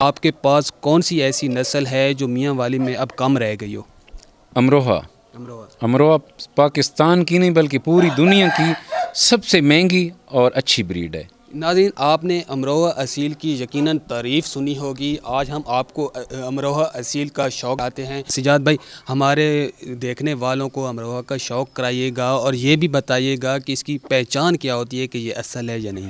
آپ کے پاس کون سی ایسی نسل ہے جو میاں والی میں اب کم رہ گئی ہو؟ امروہہ امروہہ پاکستان کی نہیں بلکہ پوری دنیا کی سب سے مہنگی اور اچھی بریڈ ہے۔ ناظرین، آپ نے امروہہ اصیل کی یقیناً تعریف سنی ہوگی۔ آج ہم آپ کو امروہہ اصیل کا شوق آتے ہیں۔ سجاد بھائی، ہمارے دیکھنے والوں کو امروہہ کا شوق کرائیے گا اور یہ بھی بتائیے گا کہ اس کی پہچان کیا ہوتی ہے کہ یہ اصل ہے یا نہیں۔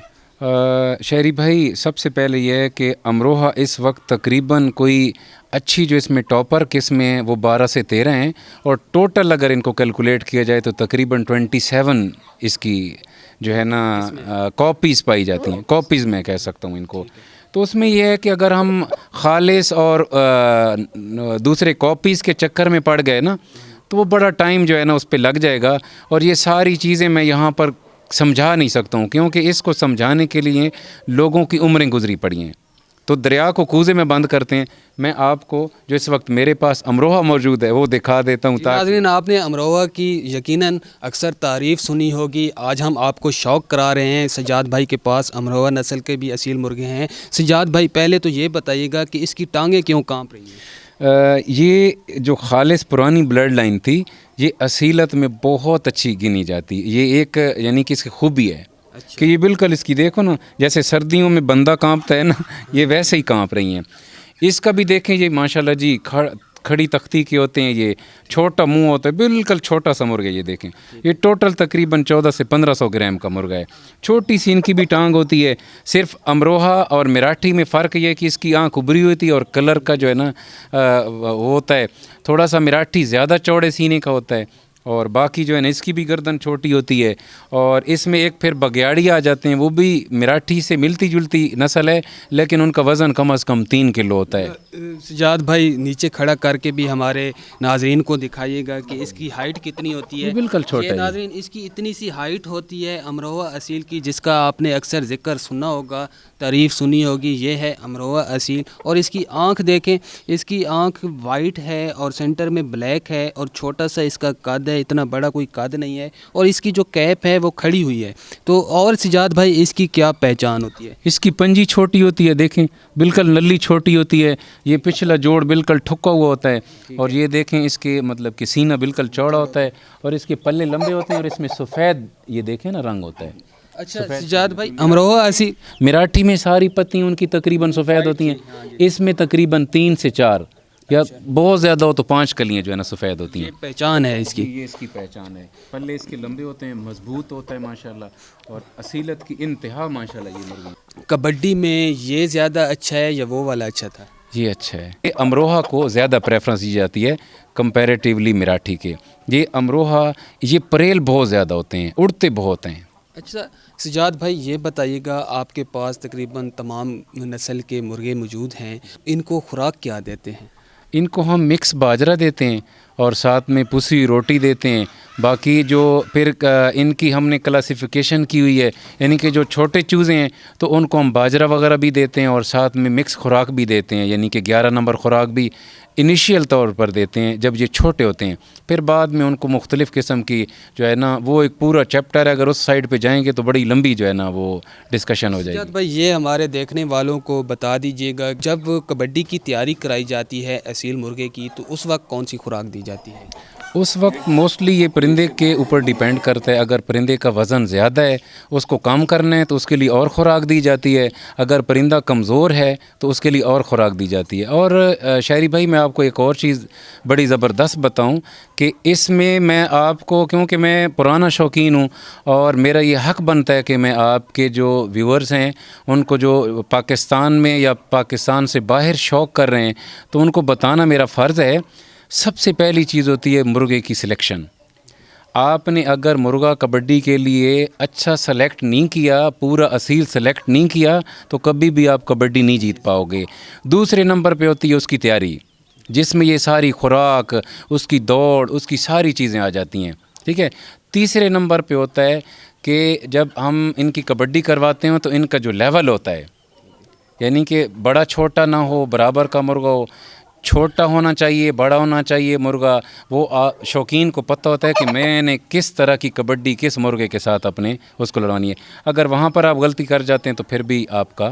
شہری بھائی، سب سے پہلے یہ ہے کہ امروہہ اس وقت تقریباً کوئی اچھی جو اس میں ٹاپر قسم ہیں وہ 12 سے 13 ہیں، اور ٹوٹل اگر ان کو کیلکولیٹ کیا جائے تو تقریباً 27 اس کی جو ہے نا کاپیز پائی جاتی ہیں۔ کاپیز میں کہہ سکتا ہوں ان کو۔ تو اس میں یہ ہے کہ اگر ہم خالص اور دوسرے کاپیز کے چکر میں پڑ گئے نا تو وہ بڑا ٹائم جو ہے نا اس پہ لگ جائے گا، اور یہ ساری چیزیں میں یہاں پر سمجھا نہیں سکتا ہوں، کیونکہ اس کو سمجھانے کے لیے لوگوں کی عمریں گزری پڑی ہیں۔ تو دریا کو کوزے میں بند کرتے ہیں۔ میں آپ کو جو اس وقت میرے پاس امروہہ موجود ہے وہ دکھا دیتا ہوں۔ ناظرین، آپ نے امروہہ کی یقیناً اکثر تعریف سنی ہوگی۔ آج ہم آپ کو شوق کرا رہے ہیں۔ سجاد بھائی کے پاس امروہہ نسل کے بھی اصیل مرغے ہیں۔ سجاد بھائی، پہلے تو یہ بتائیے گا کہ اس کی ٹانگیں کیوں کانپ رہی ہیں؟ یہ جو خالص پرانی بلڈ لائن تھی، یہ اصیلت میں بہت اچھی گنی جاتی۔ یہ ایک یعنی کہ اس کی خوبی ہے کہ یہ بالکل اس کی دیکھو نا، جیسے سردیوں میں بندہ کانپتا ہے نا، یہ ویسے ہی کانپ رہی ہیں۔ اس کا بھی دیکھیں، یہ ماشاءاللہ جی کھڑی تختی کے ہوتے ہیں، یہ چھوٹا منہ ہوتا ہے، بالکل چھوٹا سا مرغا۔ یہ دیکھیں، یہ ٹوٹل تقریباً 1400 سے 1500 گرام کا مرغا ہے۔ چھوٹی سی ان کی بھی ٹانگ ہوتی ہے۔ صرف امروہہ اور مراٹھی میں فرق یہ ہے کہ اس کی آنکھ ابری ہوتی ہے اور کلر کا جو ہے نا وہ ہوتا ہے تھوڑا سا، مراٹھی زیادہ چوڑے سینے کا ہوتا ہے، اور باقی جو ہے نا اس کی بھی گردن چھوٹی ہوتی ہے۔ اور اس میں ایک پھر بگیاڑی آ جاتے ہیں، وہ بھی مراٹھی سے ملتی جلتی نسل ہے، لیکن ان کا وزن کم از کم 3 کلو ہوتا ہے۔ سجاد بھائی، نیچے کھڑا کر کے بھی ہمارے ناظرین کو دکھائیے گا کہ اس کی ہائٹ کتنی ہوتی ہے۔ بالکل چھوٹا یہ ہے۔ ناظرین، اس کی اتنی سی ہائٹ ہوتی ہے امروہہ اصیل کی، جس کا آپ نے اکثر ذکر سنا ہوگا، تعریف سنی ہوگی۔ یہ ہے امروہہ اصیل، اور اس کی آنکھ دیکھیں، اس کی آنکھ وائٹ ہے اور سینٹر میں بلیک ہے، اور چھوٹا سا اس کا قد ہے، اتنا بڑا کوئی قد نہیں ہے، اور اس کی جو کیپ ہے وہ کھڑی ہوئی ہے۔ تو اور سجاد بھائی، اس کی کیا پہچان ہوتی ہے؟ اس کی پنجی چھوٹی ہوتی ہے، دیکھیں بالکل نلی چھوٹی ہوتی ہے۔ یہ پچھلا جوڑ بالکل ٹھکا ہوا ہوتا ہے، اور یہ دیکھیں اس کے مطلب کہ سینہ بالکل چوڑا ہوتا ہے، اور اس کے پلے لمبے ہوتے ہیں، اور اس میں سفید یہ دیکھیں نا رنگ ہوتا ہے۔ اچھا سجاد بھائی، امروہہ اصیل مراٹھی میں ساری پتیاں ان کی تقریباً سفید ہوتی ہیں، اس میں تقریباً 3 سے 4 یا بہت زیادہ ہو تو 5 کلیاں جو ہے نا سفید ہوتی ہیں۔ یہ پہچان ہے اس کی۔ یہ اس کی پہچان ہے۔ پلے اس کے لمبے ہوتے ہیں، مضبوط ہوتا ہے ماشاءاللہ، اور اصیلت کی انتہا ماشاءاللہ یہ مرغی۔ کبڈی میں یہ زیادہ اچھا ہے یا وہ والا اچھا تھا؟ یہ اچھا ہے۔ یہ امروہہ کو زیادہ پریفرنس دی جاتی ہے کمپیریٹیولی مراٹھی کے۔ یہ امروہہ، یہ پریل بہت زیادہ ہوتے ہیں، اڑتے بہت ہیں۔ اچھا سجاد بھائی، یہ بتائیے گا، آپ کے پاس تقریباً تمام نسل کے مرغے موجود ہیں، ان کو خوراک کیا دیتے ہیں؟ ان کو ہم مکس باجرہ دیتے ہیں، اور ساتھ میں پسی روٹی دیتے ہیں۔ باقی جو پھر ان کی ہم نے کلاسیفیکیشن کی ہوئی ہے، یعنی کہ جو چھوٹے چوزے ہیں تو ان کو ہم باجرہ وغیرہ بھی دیتے ہیں، اور ساتھ میں مکس خوراک بھی دیتے ہیں، یعنی کہ 11 نمبر خوراک بھی انیشیل طور پر دیتے ہیں جب یہ چھوٹے ہوتے ہیں۔ پھر بعد میں ان کو مختلف قسم کی جو ہے نا، وہ ایک پورا چیپٹر ہے، اگر اس سائڈ پہ جائیں گے تو بڑی لمبی جو ہے نا وہ ڈسکشن ہو جائے گی۔ سجاد بھائی، یہ ہمارے دیکھنے والوں کو بتا دیجئے گا، جب کبڈی کی تیاری کرائی جاتی ہے اصیل مرغے کی، تو اس وقت کون سی خوراک دی جاتی ہے؟ اس وقت موسٹلی یہ پرندے کے اوپر ڈیپینڈ کرتا ہے۔ اگر پرندے کا وزن زیادہ ہے، اس کو کم کرنا ہے، تو اس کے لیے اور خوراک دی جاتی ہے۔ اگر پرندہ کمزور ہے تو اس کے لیے اور خوراک دی جاتی ہے۔ اور شاعری بھائی، میں آپ کو ایک اور چیز بڑی زبردست بتاؤں کہ اس میں آپ کو، کیونکہ میں پرانا شوقین ہوں اور میرا یہ حق بنتا ہے کہ میں آپ کے جو ویورز ہیں ان کو جو پاکستان میں یا پاکستان سے باہر شوق کر رہے ہیں، تو ان کو بتانا میرا فرض ہے۔ سب سے پہلی چیز ہوتی ہے مرغے کی سلیکشن۔ آپ نے اگر مرغا کبڈی کے لیے اچھا سلیکٹ نہیں کیا، پورا اصیل سلیکٹ نہیں کیا، تو کبھی بھی آپ کبڈی نہیں جیت پاؤ گے۔ دوسرے نمبر پہ ہوتی ہے اس کی تیاری، جس میں یہ ساری خوراک، اس کی دوڑ، اس کی ساری چیزیں آ جاتی ہیں، ٹھیک ہے۔ تیسرے نمبر پہ ہوتا ہے کہ جب ہم ان کی کبڈی کرواتے ہیں تو ان کا جو لیول ہوتا ہے، یعنی کہ بڑا چھوٹا نہ ہو، برابر کا مرغا ہو، چھوٹا ہونا چاہیے، بڑا ہونا چاہیے مرغا۔ وہ شوقین کو پتہ ہوتا ہے کہ میں نے کس طرح کی کبڈی کس مرغے کے ساتھ اپنے اس کو لڑانی ہے۔ اگر وہاں پر آپ غلطی کر جاتے ہیں تو پھر بھی آپ کا